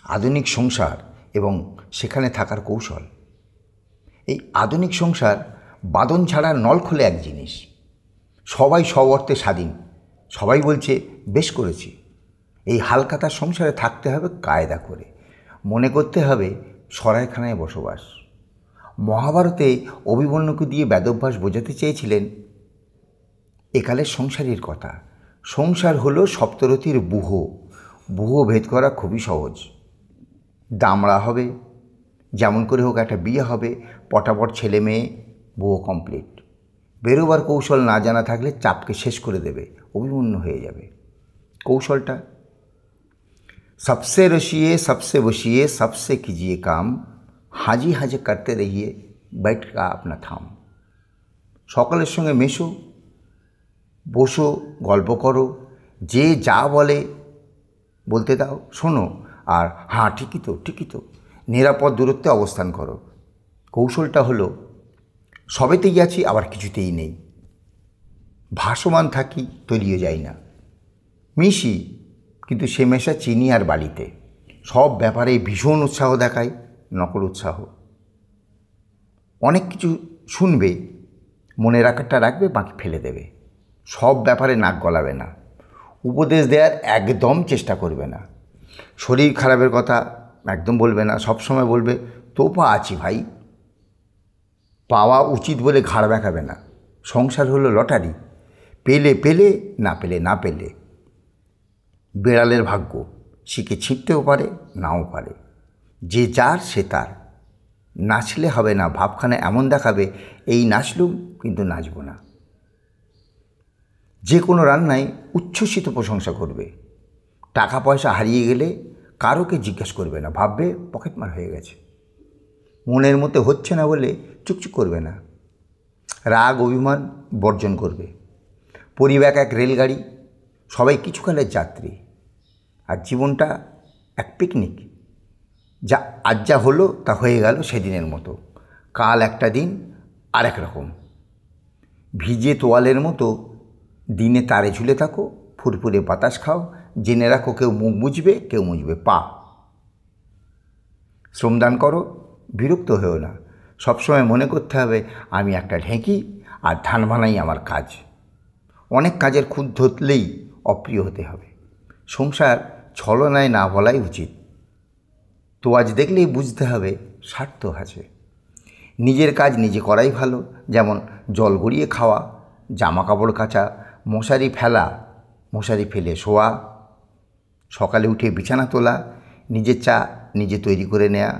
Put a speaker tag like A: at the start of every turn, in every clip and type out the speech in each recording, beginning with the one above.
A: আধুনিক সংসার এবং সেখানে থাকার কৌশল। এই আধুনিক সংসার বাঁধন ছাড়া নল খুলে এক জিনিস। সবাই সব অর্থে স্বাধীন, সবাই বলছে বেশ করেছি। এই হালখাতার সংসারে থাকতে হবে কায়দা করে, মনে করতে হবে সরাইখানায় বসবাস। মহাভারতে অভিমন্যুকে দিয়ে বেদভ্যাস বোঝাতে চেয়েছিলেন একালের সংসারের কথা। সংসার হলো সপ্তরথীর বুহ ভেদ করা খুবই সহজ। দামড়া হবে, যেমন করে হোক একটা বিয়ে হবে, পটাপট ছেলে মেয়ে, বুহ কমপ্লিট। বেরোবার কৌশল না জানা থাকলে চাপকে শেষ করে দেবে, অভিমন্যু হয়ে যাবে। কৌশলটা, সবসে রসিয়ে সবসে বসিয়ে সবসে কিজিয়ে কাম, হাজি হাজে করতে রহিয়ে बैठ का अपना থাম। সকলের সঙ্গে মেশো, বসো, গল্প করো, যে যা বলে বলতে দাও, শোনো, আর হ্যাঁ ঠিকই তো নিরাপদ দূরত্বে অবস্থান করো। কৌশলটা হলো সবেতেই আছি আবার কিছুতেই নেই, ভাসমান থাকি তলিয়ে যাই না, মিশি কিন্তু সে মেশা চিনি আর বালিতে। সব ব্যাপারে ভীষণ উৎসাহ দেখায়, নকল উৎসাহ। অনেক কিছু শুনবে, মনে রাখারটা রাখবে, বাকি ফেলে দেবে। সব ব্যাপারে নাক গলাবে না, উপদেশ দেওয়ার একদম চেষ্টা করবে না। শরীর খারাপের কথা একদম বলবে না, সবসময় বলবে তো আছি ভাই। পাওয়া উচিত বলে ঘাড় ব্যাকাবে না। সংসার হলো লটারি, পেলে পেলে, না পেলে না পেলে। বেড়ালের ভাগ্য, শিখে ছিঁড়তেও পারে, নাও পারে। যে যার সে তার। নাচলে হবে না, ভাবখানা এমন দেখাবে এই নাচলুম কিন্তু নাচব না। যে কোনো রান্নায় উচ্ছ্বসিত প্রশংসা করবে। টাকা পয়সা হারিয়ে গেলে কারোকে জিজ্ঞাসা করবে না, ভাববে পকেটমার হয়ে গেছে। মনের মধ্যে হচ্ছে না বলে চুকচুক করবে না। রাগ অভিমান বর্জন করবে। পরিবার এক রেলগাড়ি, সবাই কিছুকালের যাত্রী, আর জীবনটা এক পিকনিক। আজ যা হলো তা হয়ে গেল সেদিনের মতো, কাল একটা দিন আর এক রকম। ভিজে তোয়ালের মতো দিনে তারে ঝুলে থাকো, ফুরফুরে বাতাস খাও, জেনে রাখো কেউ মুখ বুঝবে, কেউ মুছবে পা। শ্রমদান করো, বিরক্ত হয়েও না। সবসময় মনে করতে হবে আমি একটা ঢেঁকি আর ধান ভানাই আমার কাজ। অনেক কাজের খুঁত ধরলেই অপ্রিয় হতে হবে। সংসার ছলনায় না বলাই উচিত। তো আজ দেখলেই বুঝতে হবে স্বার্থ আছে। নিজের কাজ নিজে করাই ভালো, যেমন জল গড়িয়ে খাওয়া, জামা কাপড় কাচা, মশারি ফেলা, মশারি ফেলে শোয়া, সকালে উঠে বিছানা তোলা, নিজের চা নিজে তৈরি করে নেওয়া,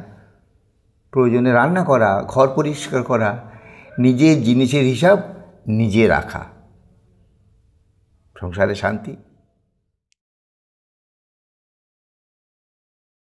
A: প্রয়োজনে রান্না করা, ঘর পরিষ্কার করা, নিজের জিনিসের হিসাব নিজে রাখা। সংসারে শান্তি।